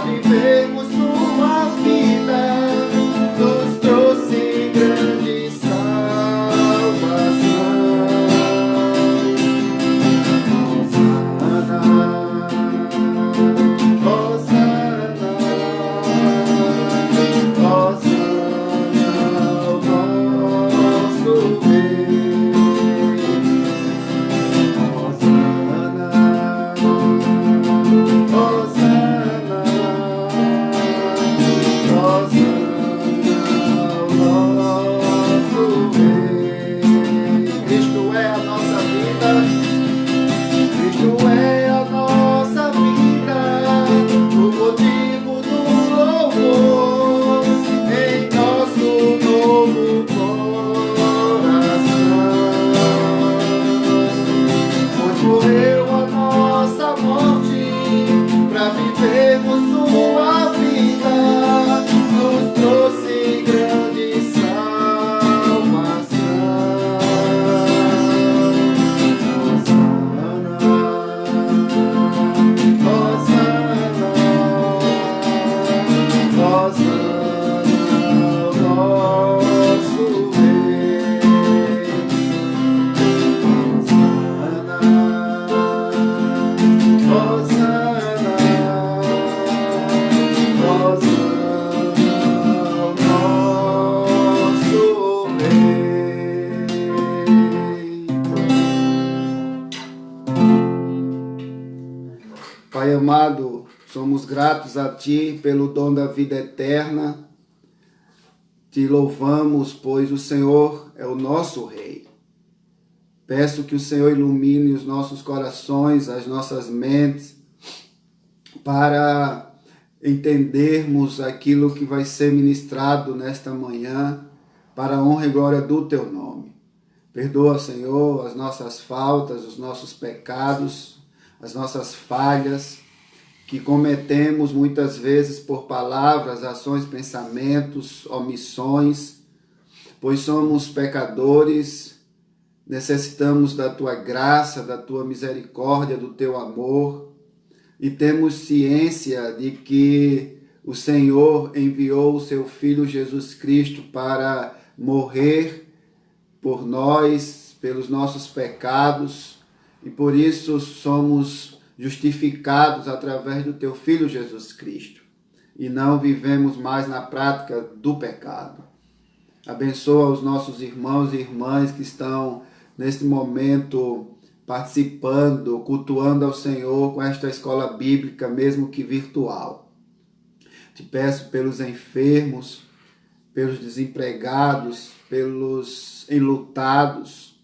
vivermos sua vida, nos trouxe grande salvação. Hosana, Hosana, nosso Rei. Hosana, Hosana, Hosana, nosso Rei. Cristo é a nossa vida, Cristo é a nossa vida, o motivo do louvor em nosso novo coração. Pois morreu a nossa morte para vivermos sua vida, nos trouxe grande salvação. Hosana, Hosana, nosso Rei. Hosana, Hosana, Hosana, nosso Rei. Pai amado, somos gratos a Ti pelo dom da vida eterna. Te louvamos, pois o Senhor é o nosso Rei. Peço que o Senhor ilumine os nossos corações, as nossas mentes, para entendermos aquilo que vai ser ministrado nesta manhã, para a honra e glória do Teu nome. Perdoa, Senhor, as nossas faltas, os nossos pecados, as nossas falhas, que cometemos muitas vezes por palavras, ações, pensamentos, omissões, pois somos pecadores, necessitamos da Tua graça, da Tua misericórdia, do Teu amor, e temos ciência de que o Senhor enviou o Seu Filho Jesus Cristo para morrer por nós, pelos nossos pecados, e por isso somos justificados através do Teu Filho Jesus Cristo, e não vivemos mais na prática do pecado. Abençoa os nossos irmãos e irmãs que estão neste momento participando, cultuando ao Senhor com esta escola bíblica, mesmo que virtual. Te peço pelos enfermos, pelos desempregados, pelos enlutados,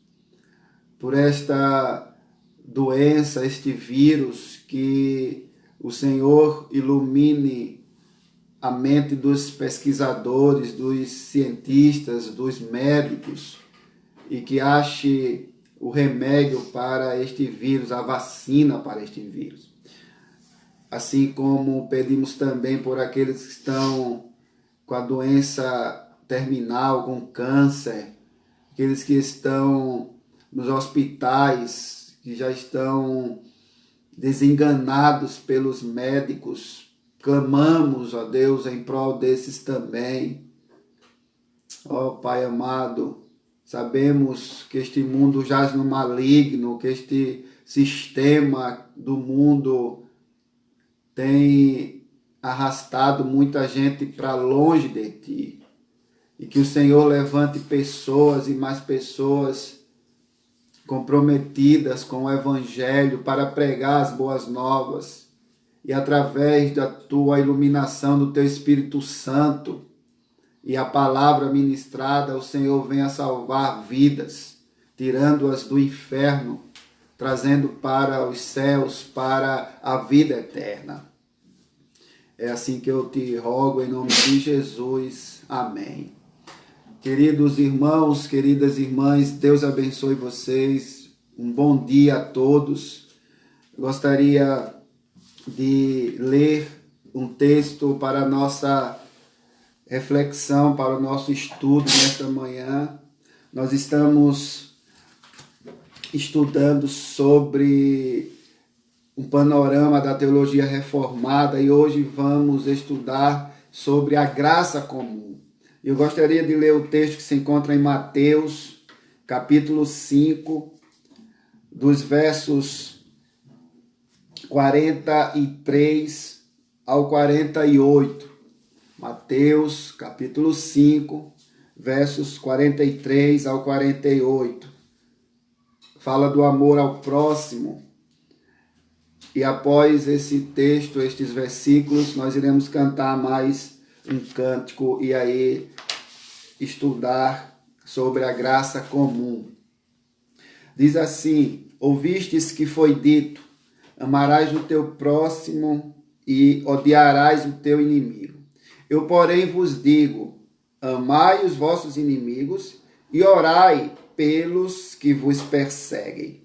por esta doença, este vírus, que o Senhor ilumine a mente dos pesquisadores, dos cientistas, dos médicos, e que ache o remédio para este vírus, a vacina para este vírus. Assim como pedimos também por aqueles que estão com a doença terminal, com câncer, aqueles que estão nos hospitais, que já estão desenganados pelos médicos. Clamamos, ó Deus, em prol desses também. Ó Pai amado, sabemos que este mundo jaz no maligno, que este sistema do mundo tem arrastado muita gente para longe de Ti. E que o Senhor levante pessoas e mais pessoas comprometidas com o Evangelho para pregar as boas novas. E através da Tua iluminação, do Teu Espírito Santo e a palavra ministrada, o Senhor venha salvar vidas, tirando-as do inferno, trazendo para os céus, para a vida eterna. É assim que eu te rogo, em nome de Jesus. Amém. Queridos irmãos, queridas irmãs, Deus abençoe vocês. Um bom dia a todos. Gostaria de ler um texto para a nossa reflexão, para o nosso estudo nesta manhã. Nós estamos estudando sobre um panorama da teologia reformada e hoje vamos estudar sobre a graça comum. Eu gostaria de ler o texto que se encontra em Mateus, capítulo 5, dos versos 43 ao 48. Mateus, capítulo 5, versos 43 ao 48. Fala do amor ao próximo. E após esse texto, estes versículos, nós iremos cantar mais um cântico e aí estudar sobre a graça comum. Diz assim: ouvistes que foi dito, amarás o teu próximo e odiarás o teu inimigo. Eu, porém, vos digo, amai os vossos inimigos e orai pelos que vos perseguem,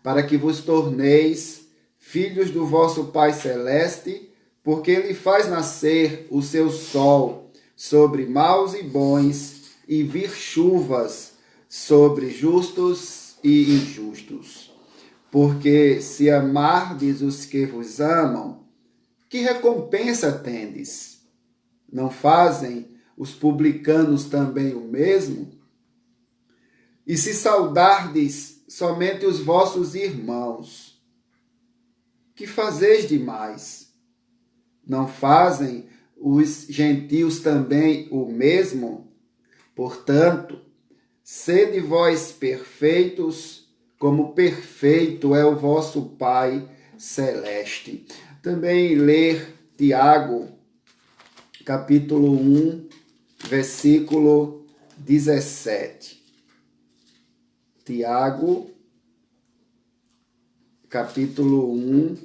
para que vos torneis filhos do vosso Pai Celeste, porque Ele faz nascer o seu sol sobre maus e bons e vir chuvas sobre justos e injustos. Porque se amardes os que vos amam, que recompensa tendes? Não fazem os publicanos também o mesmo? E se saudardes somente os vossos irmãos, que fazeis demais? Não fazem os gentios também o mesmo? Portanto, sede vós perfeitos, como perfeito é o vosso Pai Celeste. Também ler Tiago, capítulo 1, versículo 17. Tiago, capítulo 1,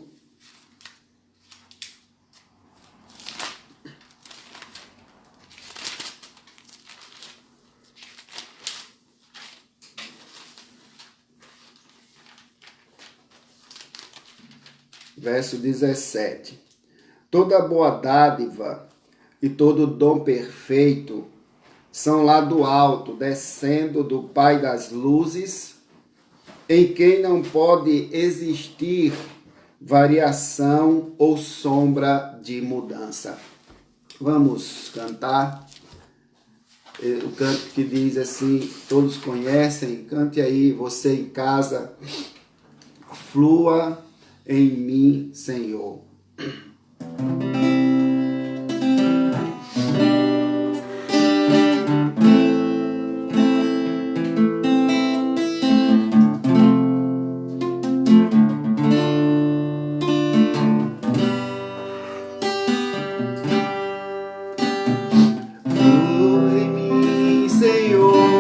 verso 17. Toda boa dádiva e todo dom perfeito são lá do alto, descendo do Pai das luzes, em quem não pode existir variação ou sombra de mudança. Vamos cantar o canto que diz assim, todos conhecem, cante aí, você em casa, flua em mim, Senhor. Flua em mim, Senhor.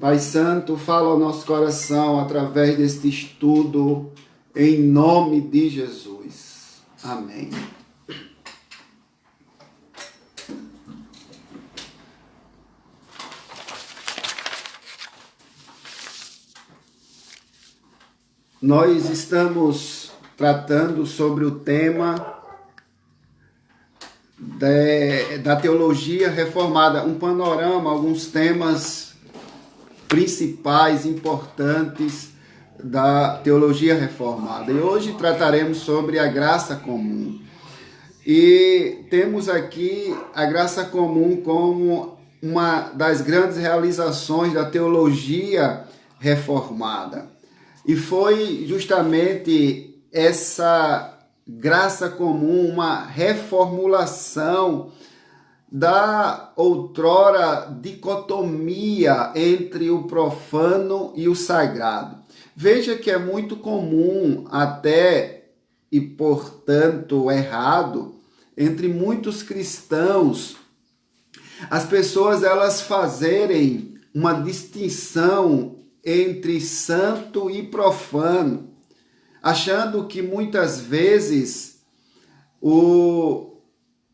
Pai Santo, fala ao nosso coração através deste estudo, em nome de Jesus. Amém. Nós estamos tratando sobre o tema da teologia reformada, um panorama, alguns temas principais, importantes da teologia reformada. E hoje trataremos sobre a graça comum. E temos aqui a graça comum como uma das grandes realizações da teologia reformada. E foi justamente essa graça comum, uma reformulação da outrora dicotomia entre o profano e o sagrado. Veja que é muito comum até, e portanto errado, entre muitos cristãos, as pessoas elas fazerem uma distinção entre santo e profano, achando que muitas vezes o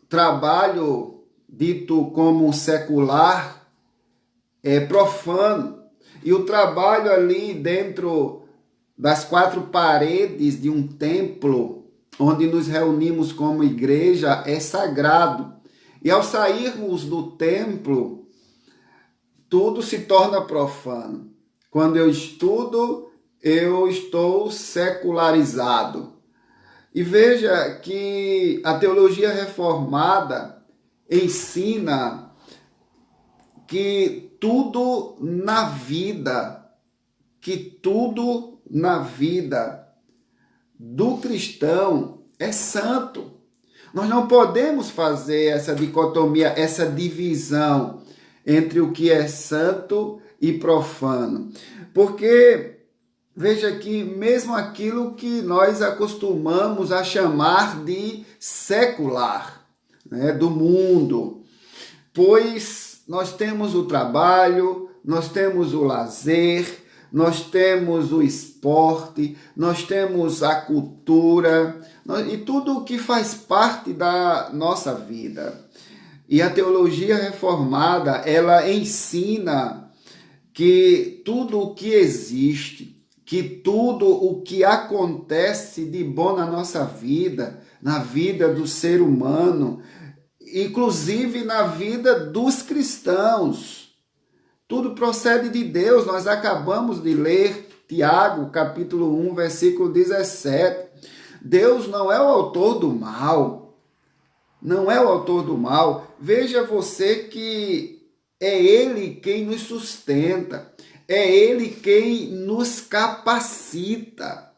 trabalho dito como secular é profano e o trabalho ali dentro das quatro paredes de um templo onde nos reunimos como igreja é sagrado. E ao sairmos do templo, tudo se torna profano. Quando eu estudo, eu estou secularizado. E veja que a teologia reformada ensina que tudo na vida do cristão é santo. Nós não podemos fazer essa dicotomia, essa divisão entre o que é santo e profano. Porque, veja que mesmo aquilo que nós acostumamos a chamar de secular, né, do mundo, pois nós temos o trabalho, nós temos o lazer, nós temos o esporte, nós temos a cultura e tudo o que faz parte da nossa vida. E a teologia reformada, ela ensina que tudo o que existe, que tudo o que acontece de bom na nossa vida, na vida do ser humano, inclusive na vida dos cristãos, tudo procede de Deus. Nós acabamos de ler Tiago, capítulo 1, versículo 17. Deus não é o autor do mal. Não é o autor do mal. Veja você que é Ele quem nos sustenta. É Ele quem nos capacita.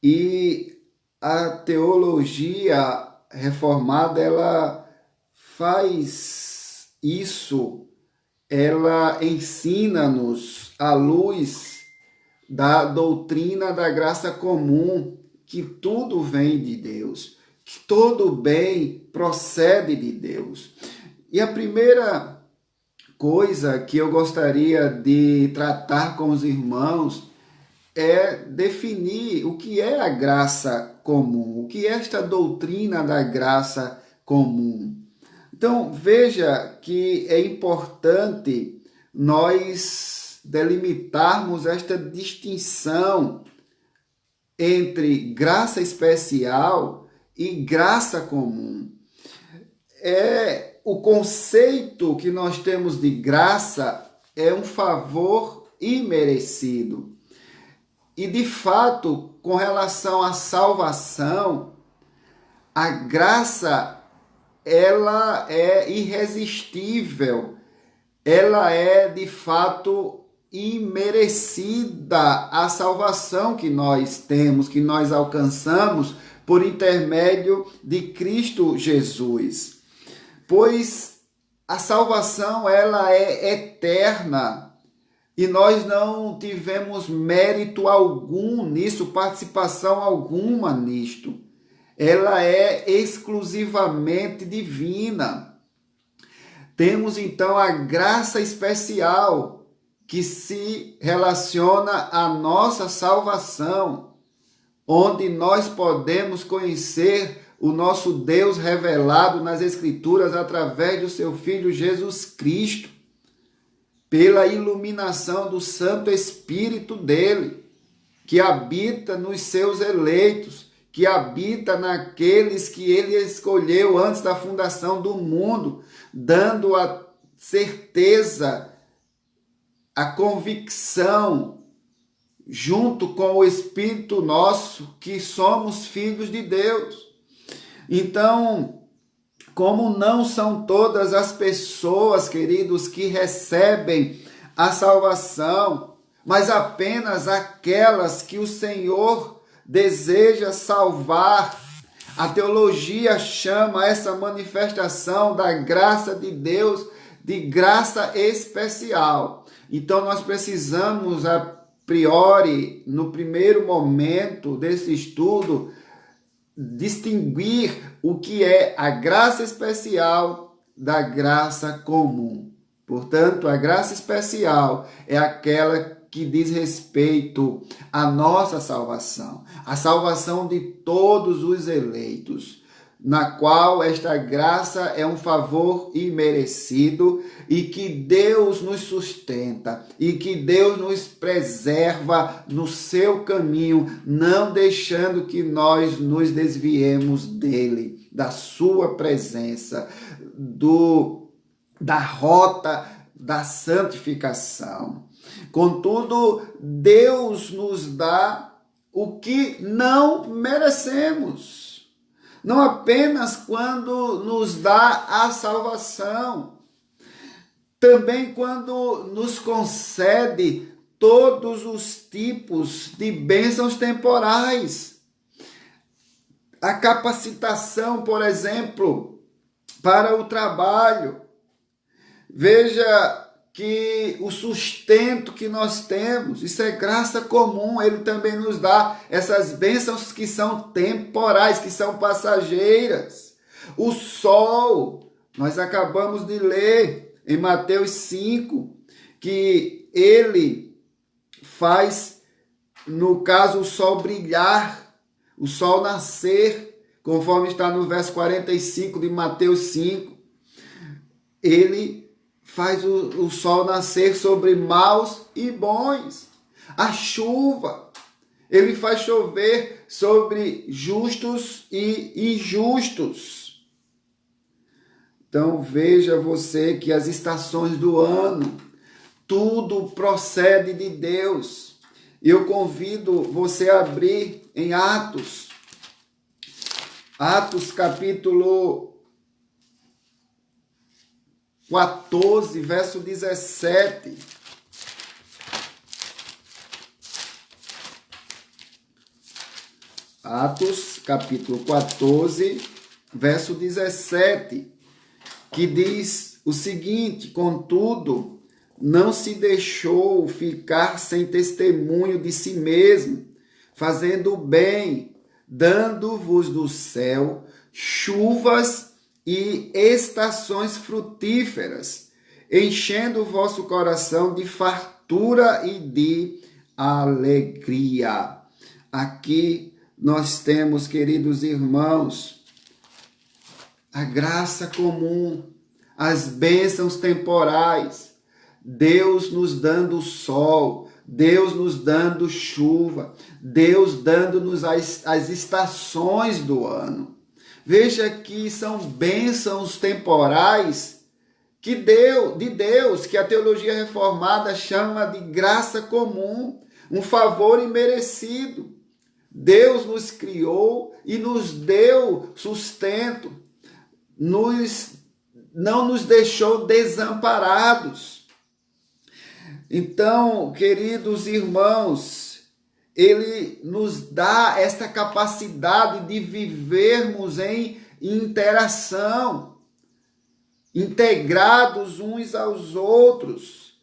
E a teologia reformada, ela faz isso. Ela ensina-nos, à luz da doutrina da graça comum, que tudo vem de Deus, que todo bem procede de Deus. E a primeira coisa que eu gostaria de tratar com os irmãos é definir o que é a graça comum, o que é esta doutrina da graça comum. Então, veja que é importante nós delimitarmos esta distinção entre graça especial e graça comum. O conceito que nós temos de graça é um favor imerecido. E, de fato, com relação à salvação, a graça ela é irresistível, ela é de fato imerecida a salvação que nós temos, que nós alcançamos por intermédio de Cristo Jesus. Pois a salvação ela é eterna e nós não tivemos mérito algum nisso, participação alguma nisto. Ela é exclusivamente divina. Temos então a graça especial, que se relaciona à nossa salvação, onde nós podemos conhecer o nosso Deus revelado nas Escrituras através do seu Filho Jesus Cristo, pela iluminação do Santo Espírito dele, que habita nos seus eleitos, que habita naqueles que ele escolheu antes da fundação do mundo, dando a certeza, a convicção, junto com o Espírito nosso, que somos filhos de Deus. Então, como não são todas as pessoas, queridos, que recebem a salvação, mas apenas aquelas que o Senhor deseja salvar, a teologia chama essa manifestação da graça de Deus de graça especial. Então, nós precisamos, a priori, no primeiro momento desse estudo, distinguir o que é a graça especial da graça comum. Portanto, a graça especial é aquela que diz respeito à nossa salvação, a salvação de todos os eleitos, na qual esta graça é um favor imerecido e que Deus nos sustenta e que Deus nos preserva no seu caminho, não deixando que nós nos desviemos dele, da sua presença, da rota da santificação. Contudo, Deus nos dá o que não merecemos. Não apenas quando nos dá a salvação, também quando nos concede todos os tipos de bênçãos temporais. A capacitação, por exemplo, para o trabalho. Veja que o sustento que nós temos, isso é graça comum, ele também nos dá essas bênçãos que são temporais, que são passageiras. O sol, nós acabamos de ler em Mateus 5, que ele faz, no caso, o sol brilhar, o sol nascer, conforme está no verso 45 de Mateus 5. Ele faz o sol nascer sobre maus e bons. A chuva, ele faz chover sobre justos e injustos. Então veja você que as estações do ano, tudo procede de Deus. Eu convido você a abrir em Atos capítulo 14, verso 17. Atos, capítulo 14, verso 17, que diz o seguinte: contudo, não se deixou ficar sem testemunho de si mesmo, fazendo o bem, dando-vos do céu chuvas e estações frutíferas, enchendo o vosso coração de fartura e de alegria. Aqui nós temos, queridos irmãos, a graça comum, as bênçãos temporais, Deus nos dando o sol, Deus nos dando chuva, Deus dando-nos as estações do ano. Veja que são bênçãos temporais de Deus, que a teologia reformada chama de graça comum, um favor imerecido. Deus nos criou e nos deu sustento, não nos deixou desamparados. Então, queridos irmãos, ele nos dá esta capacidade de vivermos em interação, integrados uns aos outros,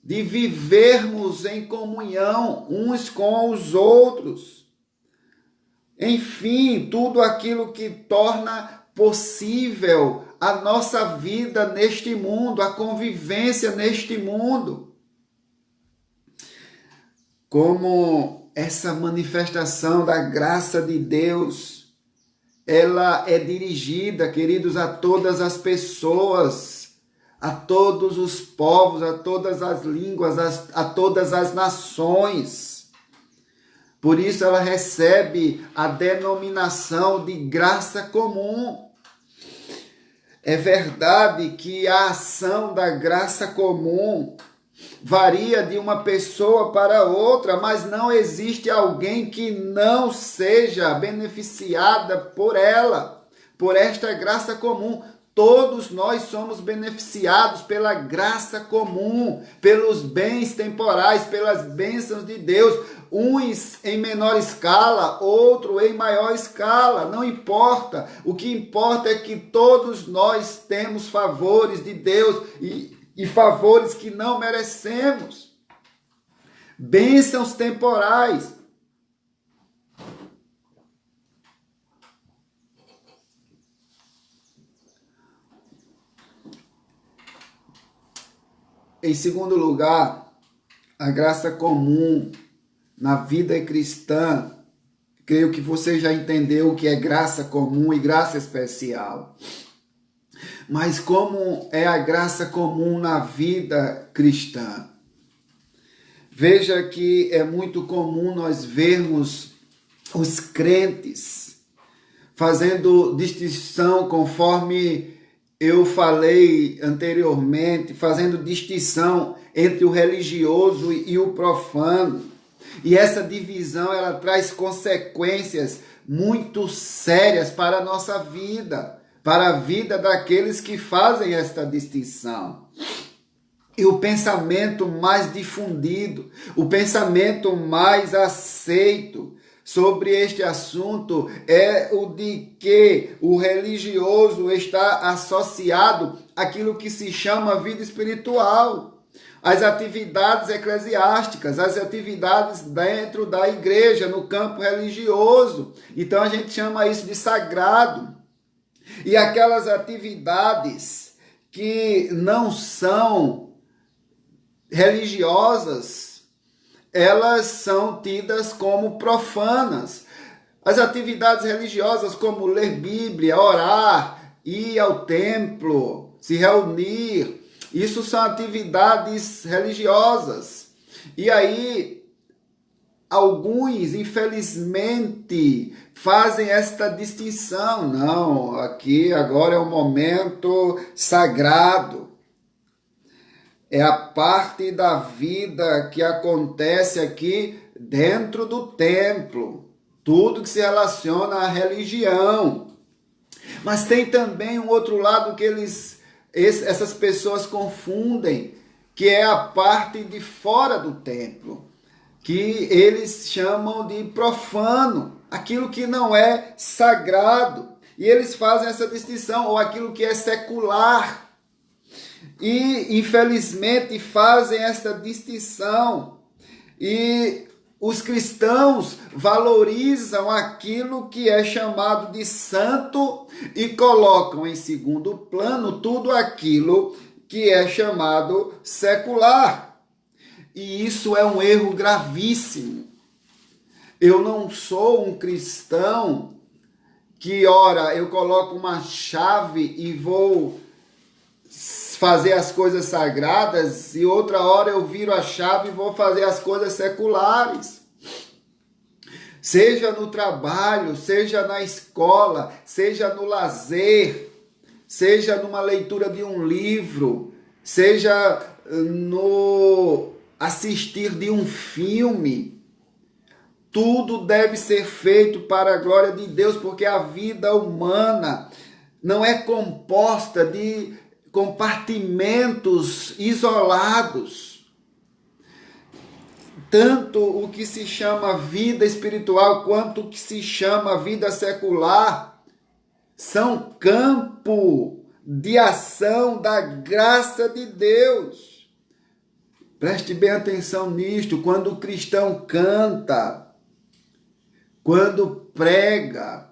de vivermos em comunhão uns com os outros. Enfim, tudo aquilo que torna possível a nossa vida neste mundo, a convivência neste mundo. como essa manifestação da graça de Deus, ela é dirigida, queridos, a todas as pessoas, a todos os povos, a todas as línguas, a todas as nações. Por isso ela recebe a denominação de graça comum. É verdade que a ação da graça comum varia de uma pessoa para outra, mas não existe alguém que não seja beneficiada por ela, por esta graça comum. Todos nós somos beneficiados pela graça comum, pelos bens temporais, pelas bênçãos de Deus, uns em menor escala, outro em maior escala, não importa. O que importa é que todos nós temos favores de Deus e favores que não merecemos. Bênçãos temporais. Em segundo lugar, a graça comum na vida cristã. Creio que você já entendeu o que é graça comum e graça especial. Mas como é a graça comum na vida cristã? Veja que é muito comum nós vermos os crentes fazendo distinção, conforme eu falei anteriormente, fazendo distinção entre o religioso e o profano. E essa divisão, ela traz consequências muito sérias para a nossa vida, para a vida daqueles que fazem esta distinção. E o pensamento mais difundido, o pensamento mais aceito sobre este assunto é o de que o religioso está associado àquilo que se chama vida espiritual, às atividades eclesiásticas, às atividades dentro da igreja, no campo religioso. Então a gente chama isso de sagrado. E aquelas atividades que não são religiosas, elas são tidas como profanas. As atividades religiosas, como ler Bíblia, orar, ir ao templo, se reunir, isso são atividades religiosas. E aí, alguns, infelizmente, fazem esta distinção. Não, aqui agora é um momento sagrado. É a parte da vida que acontece aqui dentro do templo. Tudo que se relaciona à religião. Mas tem também um outro lado que essas pessoas confundem, que é a parte de fora do templo, que eles chamam de profano, aquilo que não é sagrado. E eles fazem essa distinção, ou aquilo que é secular. E, infelizmente, fazem esta distinção. E os cristãos valorizam aquilo que é chamado de santo e colocam em segundo plano tudo aquilo que é chamado secular. E isso é um erro gravíssimo. Eu não sou um cristão que, ora, eu coloco uma chave e vou fazer as coisas sagradas, e outra hora eu viro a chave e vou fazer as coisas seculares. Seja no trabalho, seja na escola, seja no lazer, seja numa leitura de um livro, seja no assistir de um filme. Tudo deve ser feito para a glória de Deus, porque a vida humana não é composta de compartimentos isolados. Tanto o que se chama vida espiritual quanto o que se chama vida secular são campo de ação da graça de Deus. Preste bem atenção nisto. Quando o cristão canta, quando prega,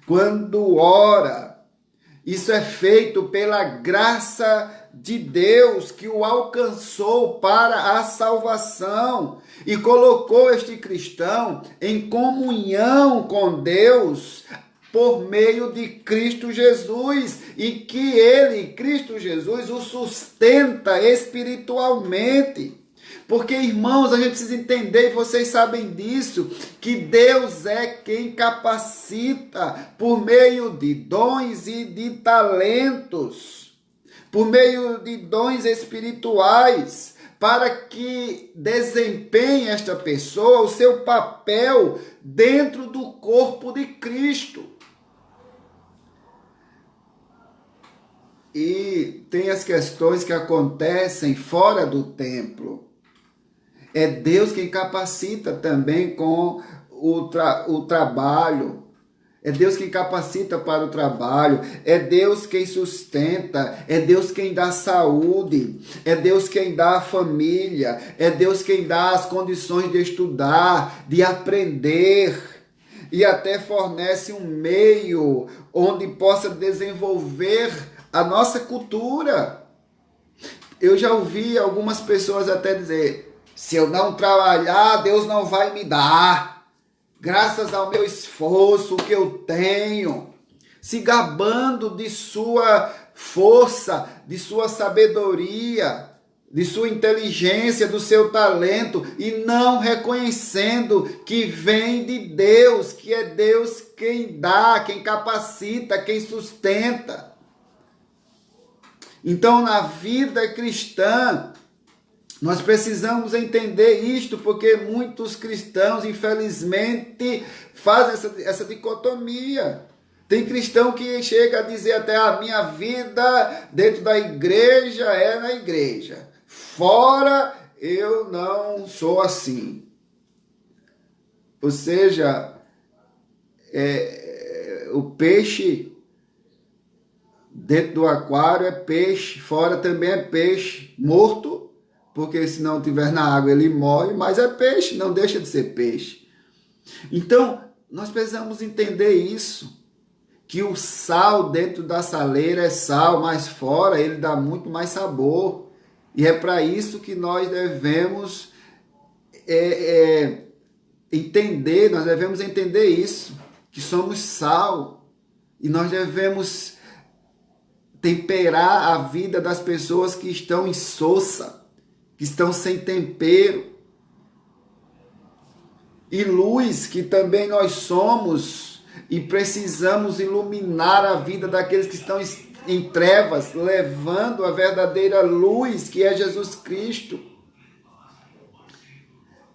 quando ora, Isso é feito pela graça de Deus que o alcançou para a salvação e colocou este cristão em comunhão com Deus por meio de Cristo Jesus, e que ele, Cristo Jesus, o sustenta espiritualmente. Porque, irmãos, a gente precisa entender, e vocês sabem disso, que Deus é quem capacita por meio de dons e de talentos, por meio de dons espirituais, para que desempenhe esta pessoa o seu papel dentro do corpo de Cristo. E tem as questões que acontecem fora do templo. É Deus quem capacita também com o trabalho. É Deus quem capacita para o trabalho. É Deus quem sustenta. É Deus quem dá saúde. É Deus quem dá a família. É Deus quem dá as condições de estudar, de aprender. E até fornece um meio onde possa desenvolver a nossa cultura. Eu já ouvi algumas pessoas até dizer: se eu não trabalhar, Deus não vai me dar. Graças ao meu esforço que eu tenho. Se gabando de sua força, de sua sabedoria, de sua inteligência, do seu talento, e não reconhecendo que vem de Deus, que é Deus quem dá, quem capacita, quem sustenta. Então, na vida cristã, nós precisamos entender isto, porque muitos cristãos, infelizmente, fazem essa dicotomia. Tem cristão que chega a dizer até: a minha vida dentro da igreja é na igreja. Fora, eu não sou assim. Ou seja, o peixe dentro do aquário é peixe, fora também é peixe morto, porque se não tiver na água ele morre, mas é peixe, não deixa de ser peixe. Então, nós precisamos entender isso, que o sal dentro da saleira é sal, mas fora ele dá muito mais sabor. E é para isso que nós devemos entender, nós devemos entender isso, que somos sal, e nós devemos temperar a vida das pessoas que estão insossa, que estão sem tempero. E luz, que também nós somos, e precisamos iluminar a vida daqueles que estão em trevas, levando a verdadeira luz, que é Jesus Cristo.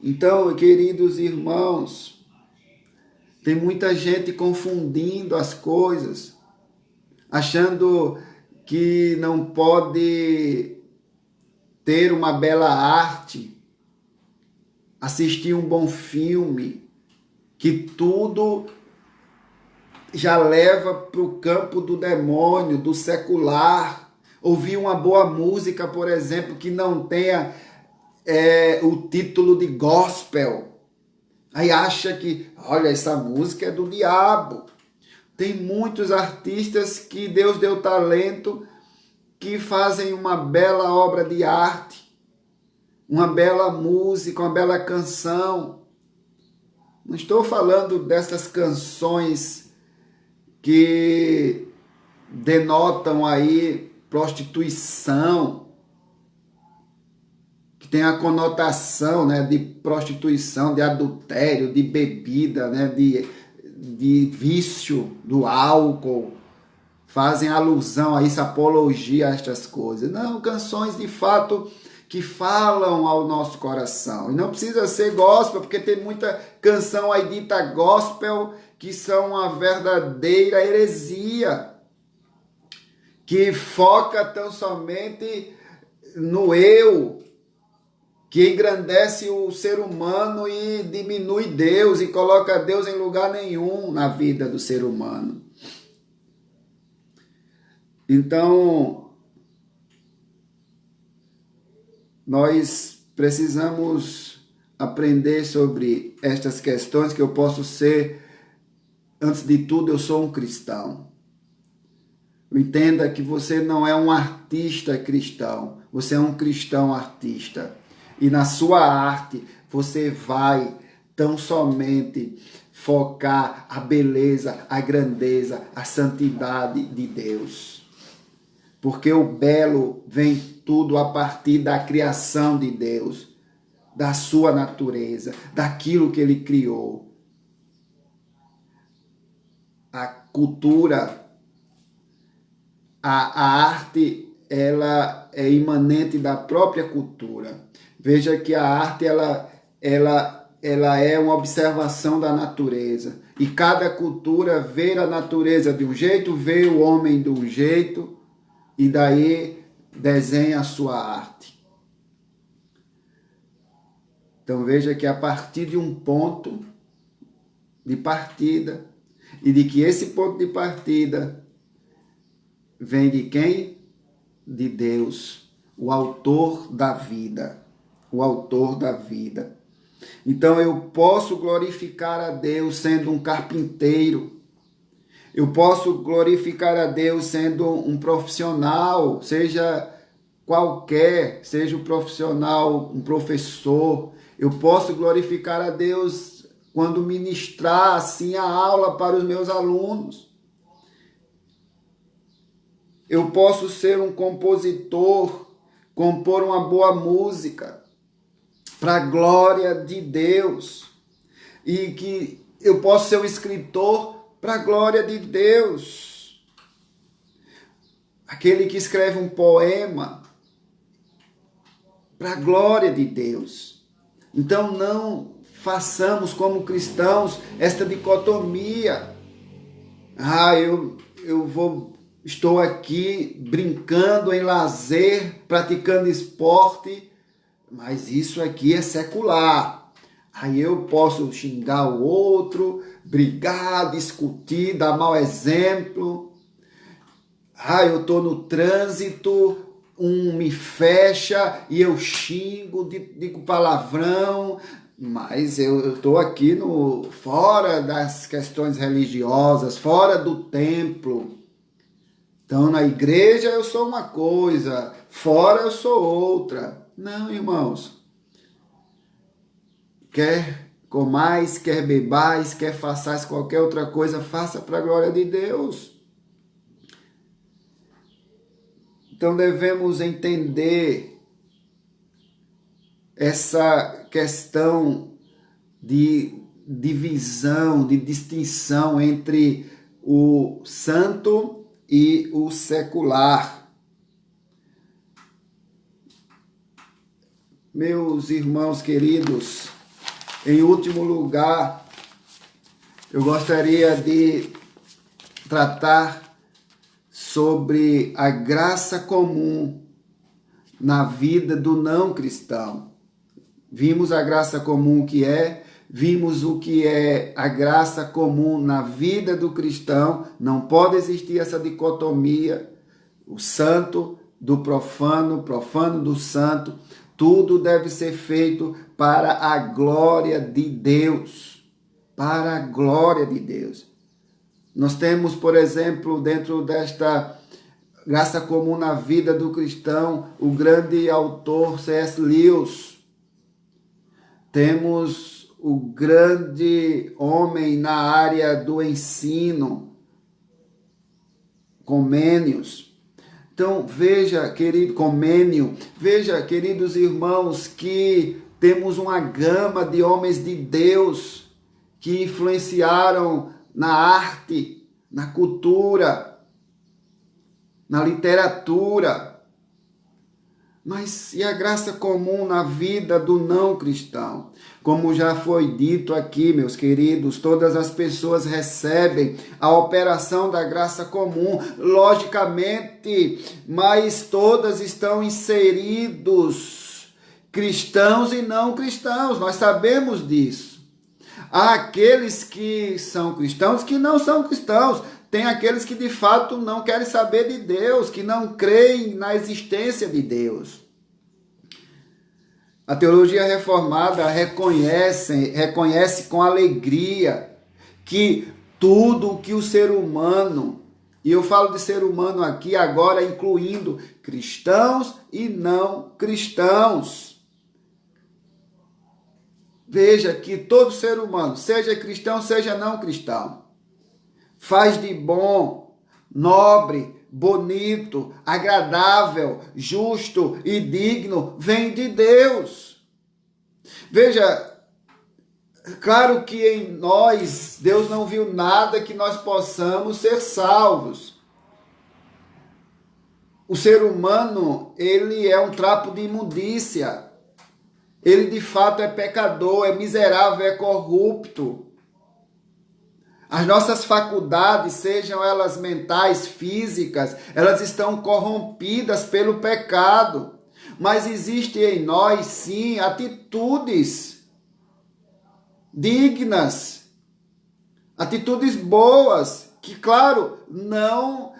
Então, queridos irmãos, tem muita gente confundindo as coisas, achando que não pode ter uma bela arte, assistir um bom filme, que tudo já leva para o campo do demônio, do secular. Ouvir uma boa música, por exemplo, que não tenha o título de gospel. Aí acha que, olha, essa música é do diabo. Tem muitos artistas que Deus deu talento, que fazem uma bela obra de arte, uma bela música, uma bela canção. Não estou falando dessas canções que denotam aí prostituição, que tem a conotação, né, de prostituição, de adultério, de bebida, né, de vício do álcool. Fazem alusão a isso, apologia a estas coisas. Não, canções de fato que falam ao nosso coração. E não precisa ser gospel, porque tem muita canção aí dita gospel que são uma verdadeira heresia, que foca tão somente no eu, que engrandece o ser humano e diminui Deus e coloca Deus em lugar nenhum na vida do ser humano. Então, nós precisamos aprender sobre estas questões, que eu posso ser, antes de tudo, eu sou um cristão. Entenda que você não é um artista cristão, você é um cristão artista. E na sua arte você vai tão somente focar a beleza, a grandeza, a santidade de Deus. Porque o belo vem tudo a partir da criação de Deus, da sua natureza, daquilo que ele criou. A cultura, a arte, ela é imanente da própria cultura. Veja que a arte, ela é uma observação da natureza. E cada cultura vê a natureza de um jeito, vê o homem de um jeito, e daí desenha a sua arte. Então veja que a partir de um ponto de partida, e de que esse ponto de partida vem de quem? De Deus, o autor da vida. O autor da vida. Então eu posso glorificar a Deus sendo um carpinteiro. Eu posso glorificar a Deus sendo um profissional, seja qualquer, seja um profissional, um professor. Eu posso glorificar a Deus quando ministrar assim a aula para os meus alunos. Eu posso ser um compositor, compor uma boa música para a glória de Deus. E que eu posso ser um escritor para a glória de Deus. Aquele que escreve um poema para a glória de Deus. Então não façamos como cristãos esta dicotomia. Estou aqui brincando em lazer, praticando esporte, mas isso aqui é secular. Aí eu posso xingar o outro, brigar, discutir, dar mau exemplo. Eu estou no trânsito, um me fecha e eu xingo, digo palavrão, mas eu estou aqui fora das questões religiosas, fora do templo. Então, na igreja eu sou uma coisa, fora eu sou outra. Não, irmãos. Quer comais, quer bebais, quer façais qualquer outra coisa, faça para a glória de Deus. Então, devemos entender essa questão de divisão, de distinção entre o santo e o secular. Meus irmãos queridos, em último lugar, eu gostaria de tratar sobre a graça comum na vida do não cristão. Vimos a graça comum que é, vimos o que é a graça comum na vida do cristão. Não pode existir essa dicotomia, o santo do profano, profano do santo. Tudo deve ser feito para a glória de Deus. Para a glória de Deus. Nós temos, por exemplo, dentro desta graça comum na vida do cristão, o grande autor C.S. Lewis. Temos o grande homem na área do ensino, Comênios. Então, veja, queridos irmãos, que temos uma gama de homens de Deus que influenciaram na arte, na cultura, na literatura. Mas e a graça comum na vida do não cristão? Como já foi dito aqui, meus queridos, todas as pessoas recebem a operação da graça comum, logicamente, mas todas estão inseridos, cristãos e não cristãos, nós sabemos disso. Há aqueles que são cristãos que não são cristãos. Tem aqueles que de fato não querem saber de Deus, que não creem na existência de Deus. A teologia reformada reconhece com alegria que tudo o que o ser humano E eu falo de ser humano aqui agora, incluindo cristãos e não cristãos. Veja que todo ser humano, seja cristão, seja não cristão, faz de bom, nobre, bonito, agradável, justo e digno, vem de Deus. Veja, claro que em nós, Deus não viu nada que nós possamos ser salvos. O ser humano, ele é um trapo de imundícia. Ele de fato é pecador, é miserável, é corrupto. As nossas faculdades, sejam elas mentais, físicas, elas estão corrompidas pelo pecado. Mas existe em nós, sim, atitudes dignas, atitudes boas, que, claro, não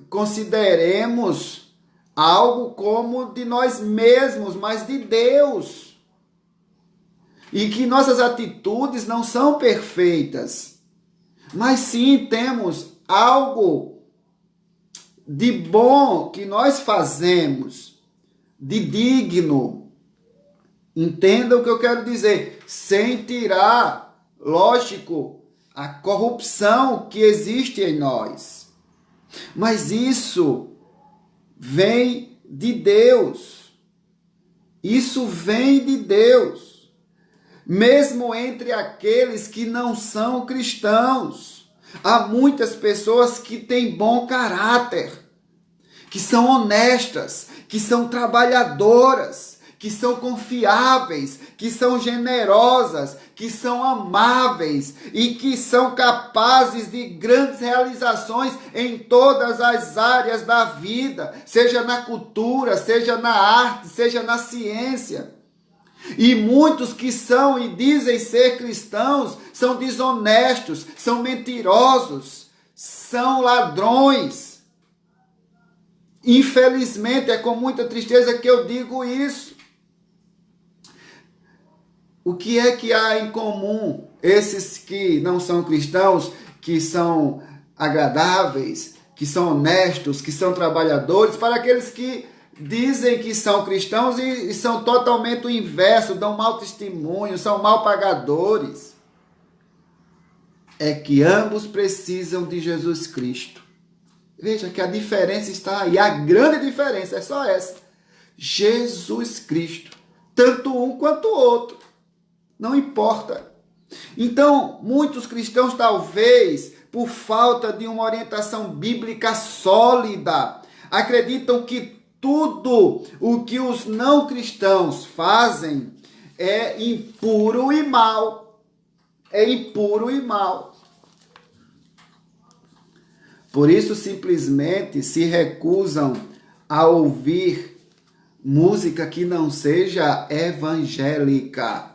consideremos algo como de nós mesmos, mas de Deus. E que nossas atitudes não são perfeitas, mas sim temos algo de bom que nós fazemos, de digno. Entenda o que eu quero dizer, sem tirar, lógico, a corrupção que existe em nós. Mas isso vem de Deus. Isso vem de Deus. Mesmo entre aqueles que não são cristãos, há muitas pessoas que têm bom caráter, que são honestas, que são trabalhadoras, que são confiáveis, que são generosas, que são amáveis e que são capazes de grandes realizações em todas as áreas da vida, seja na cultura, seja na arte, seja na ciência. E muitos que são e dizem ser cristãos são desonestos, são mentirosos, são ladrões. Infelizmente, é com muita tristeza que eu digo isso. O que é que há em comum esses que não são cristãos, que são agradáveis, que são honestos, que são trabalhadores, para aqueles que dizem que são cristãos e são totalmente o inverso, dão mau testemunho, são mal pagadores? É que ambos precisam de Jesus Cristo. Veja que a diferença está aí, a grande diferença é só essa. Jesus Cristo, tanto um quanto o outro, não importa. Então, muitos cristãos, talvez, por falta de uma orientação bíblica sólida, acreditam que tudo o que os não cristãos fazem é impuro e mal. É impuro e mal. Por isso, simplesmente se recusam a ouvir música que não seja evangélica.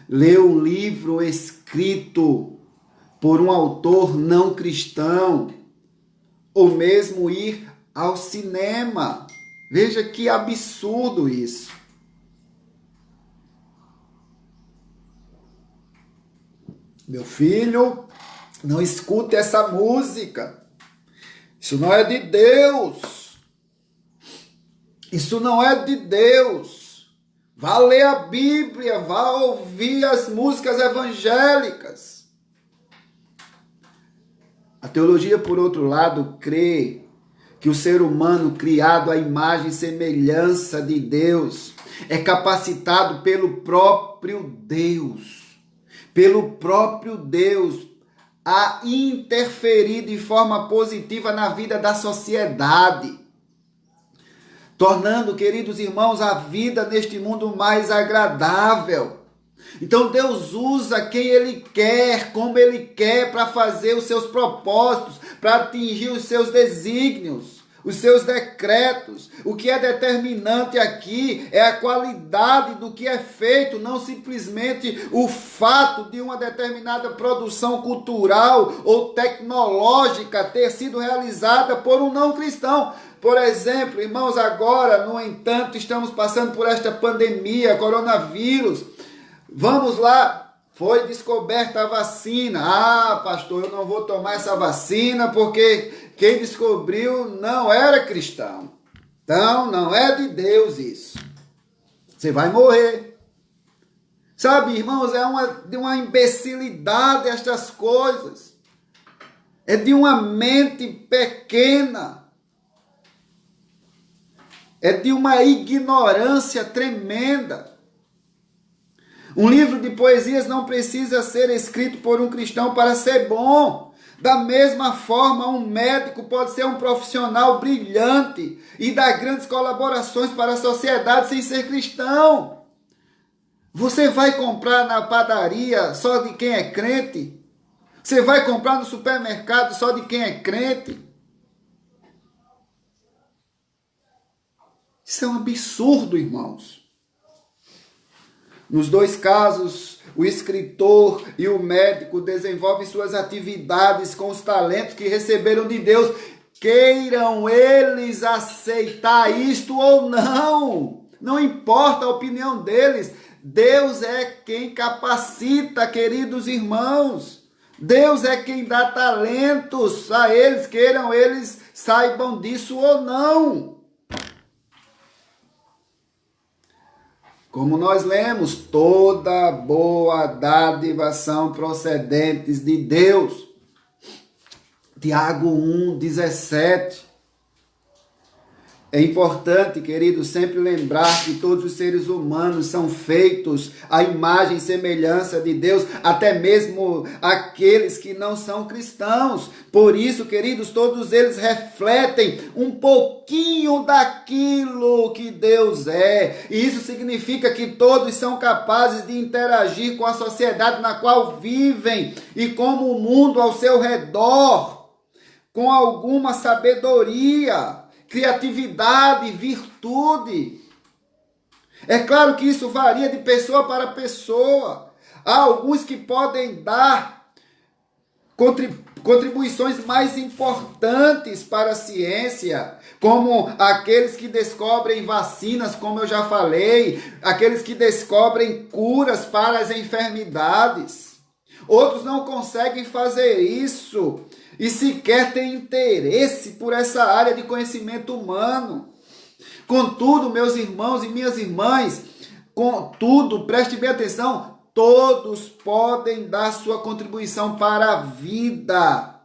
Ler um livro escrito por um autor não cristão, ou mesmo ir ao cinema. Veja que absurdo isso. Meu filho, não escute essa música. Isso não é de Deus. Isso não é de Deus. Vá ler a Bíblia, vá ouvir as músicas evangélicas. A teologia, por outro lado, crê que o ser humano, criado à imagem e semelhança de Deus, é capacitado pelo próprio Deus, a interferir de forma positiva na vida da sociedade, tornando, queridos irmãos, a vida neste mundo mais agradável. Então Deus usa quem Ele quer, como Ele quer, para fazer os seus propósitos, para atingir os seus desígnios, os seus decretos. O que é determinante aqui é a qualidade do que é feito, não simplesmente o fato de uma determinada produção cultural ou tecnológica ter sido realizada por um não cristão. Por exemplo, irmãos, agora, no entanto, estamos passando por esta pandemia, coronavírus. Vamos lá, foi descoberta a vacina. Ah, pastor, eu não vou tomar essa vacina porque quem descobriu não era cristão. Então, não é de Deus isso. Você vai morrer. Sabe, irmãos, de uma imbecilidade estas coisas. É de uma mente pequena. É de uma ignorância tremenda. Um livro de poesias não precisa ser escrito por um cristão para ser bom. Da mesma forma, um médico pode ser um profissional brilhante e dar grandes colaborações para a sociedade sem ser cristão. Você vai comprar na padaria só de quem é crente? Você vai comprar no supermercado só de quem é crente? Isso é um absurdo, irmãos. Nos dois casos, o escritor e o médico desenvolvem suas atividades com os talentos que receberam de Deus. Queiram eles aceitar isto ou não. Não importa a opinião deles. Deus é quem capacita, queridos irmãos. Deus é quem dá talentos a eles, queiram eles saibam disso ou não. Como nós lemos, toda boa dádiva são procedentes de Deus. Tiago 1:17. É importante, querido, sempre lembrar que todos os seres humanos são feitos à imagem e semelhança de Deus, até mesmo aqueles que não são cristãos. Por isso, queridos, todos eles refletem um pouquinho daquilo que Deus é. E isso significa que todos são capazes de interagir com a sociedade na qual vivem e com o mundo ao seu redor, com alguma sabedoria, criatividade, virtude. É claro que isso varia de pessoa para pessoa. Há alguns que podem dar contribuições mais importantes para a ciência, como aqueles que descobrem vacinas, como eu já falei, aqueles que descobrem curas para as enfermidades. Outros não conseguem fazer isso e sequer têm interesse por essa área de conhecimento humano. Contudo, meus irmãos e minhas irmãs, contudo, preste bem atenção, todos podem dar sua contribuição para a vida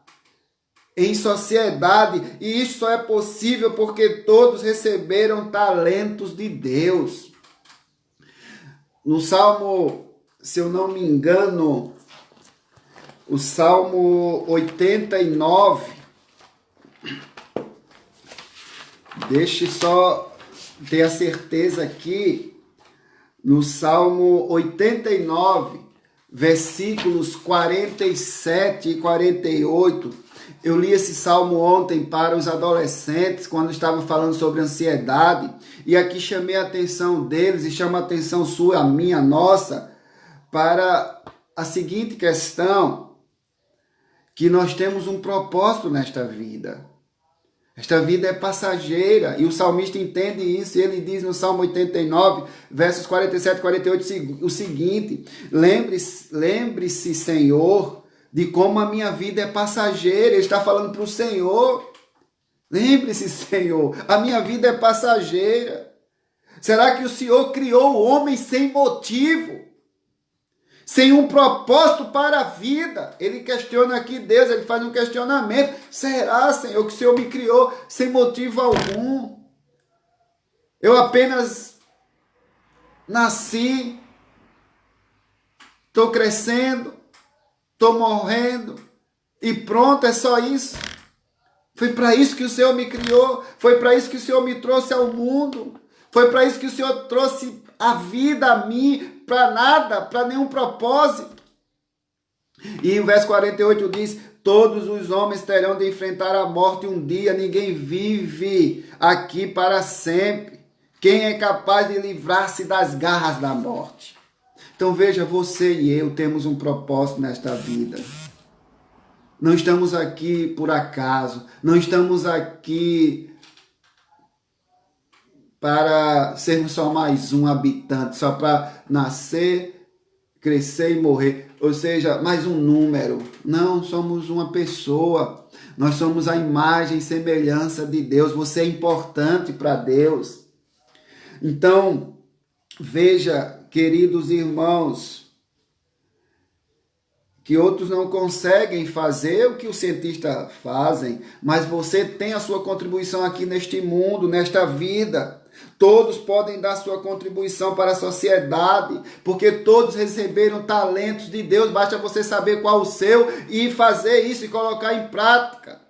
em sociedade, e isso só é possível porque todos receberam talentos de Deus. No Salmo, se eu não me engano, o Salmo 89, deixe só ter a certeza aqui, no Salmo 89, versículos 47 e 48, eu li esse salmo ontem para os adolescentes, quando estava falando sobre ansiedade, e aqui chamei a atenção deles, e chamo a atenção sua, a minha, a nossa, para a seguinte questão, que nós temos um propósito nesta vida. Esta vida é passageira, e o salmista entende isso, e ele diz no Salmo 89, versos 47 e 48, o seguinte: lembre-se, Senhor, de como a minha vida é passageira. Ele está falando para o Senhor. Lembre-se, Senhor, a minha vida é passageira. Será que o Senhor criou o homem sem motivo? Sem um propósito para a vida? Ele questiona aqui Deus, ele faz um questionamento. Será, Senhor, que o Senhor me criou sem motivo algum? Eu apenas nasci, estou crescendo, estou morrendo e pronto, é só isso? Foi para isso que o Senhor me criou? Foi para isso que o Senhor me trouxe ao mundo? Foi para isso que o Senhor trouxe a vida a mim? Para nada, para nenhum propósito. E o verso 48 diz: todos os homens terão de enfrentar a morte um dia, ninguém vive aqui para sempre. Quem é capaz de livrar-se das garras da morte? Então veja, você e eu temos um propósito nesta vida. Não estamos aqui por acaso, não estamos aqui para sermos só mais um habitante, só para nascer, crescer e morrer, ou seja, mais um número. Não, somos uma pessoa. Nós somos a imagem e semelhança de Deus. Você é importante para Deus. Então, veja, queridos irmãos, que outros não conseguem fazer o que os cientistas fazem, mas você tem a sua contribuição aqui neste mundo, nesta vida. Todos podem dar sua contribuição para a sociedade, porque todos receberam talentos de Deus, basta você saber qual o seu e fazer isso e colocar em prática.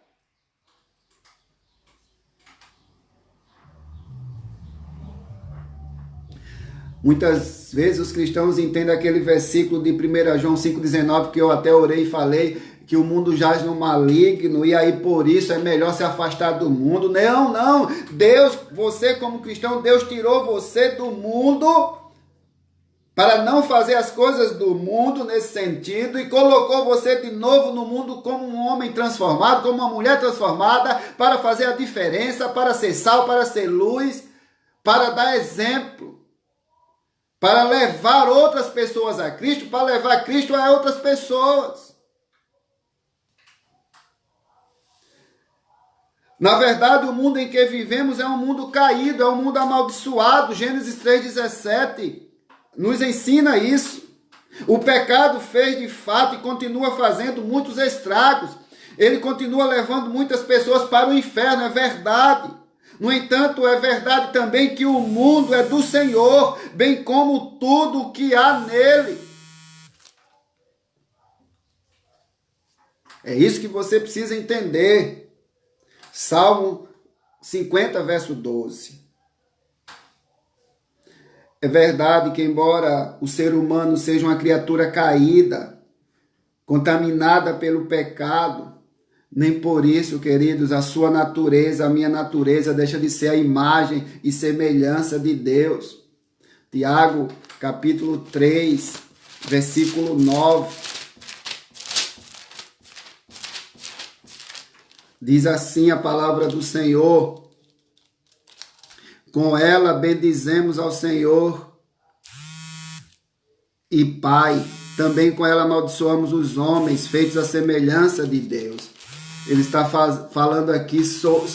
Muitas vezes os cristãos entendem aquele versículo de 1 João 5,19, que eu até orei e falei, que o mundo jaz no maligno, e aí por isso é melhor se afastar do mundo. Não, não. Deus, você como cristão, Deus tirou você do mundo para não fazer as coisas do mundo nesse sentido e colocou você de novo no mundo como um homem transformado, como uma mulher transformada, para fazer a diferença, para ser sal, para ser luz, para dar exemplo, para levar outras pessoas a Cristo, para levar Cristo a outras pessoas. Na verdade, o mundo em que vivemos é um mundo caído, é um mundo amaldiçoado. Gênesis 3,17 nos ensina isso. O pecado fez de fato e continua fazendo muitos estragos. Ele continua levando muitas pessoas para o inferno, é verdade. No entanto, é verdade também que o mundo é do Senhor, bem como tudo o que há nele. É isso que você precisa entender. Salmo 50, verso 12. É verdade que, embora o ser humano seja uma criatura caída, contaminada pelo pecado, nem por isso, queridos, a sua natureza, a minha natureza, deixa de ser a imagem e semelhança de Deus. Tiago, capítulo 3, versículo 9. Diz assim a palavra do Senhor: com ela bendizemos ao Senhor e Pai, também com ela amaldiçoamos os homens, feitos à semelhança de Deus. Ele está falando aqui sobre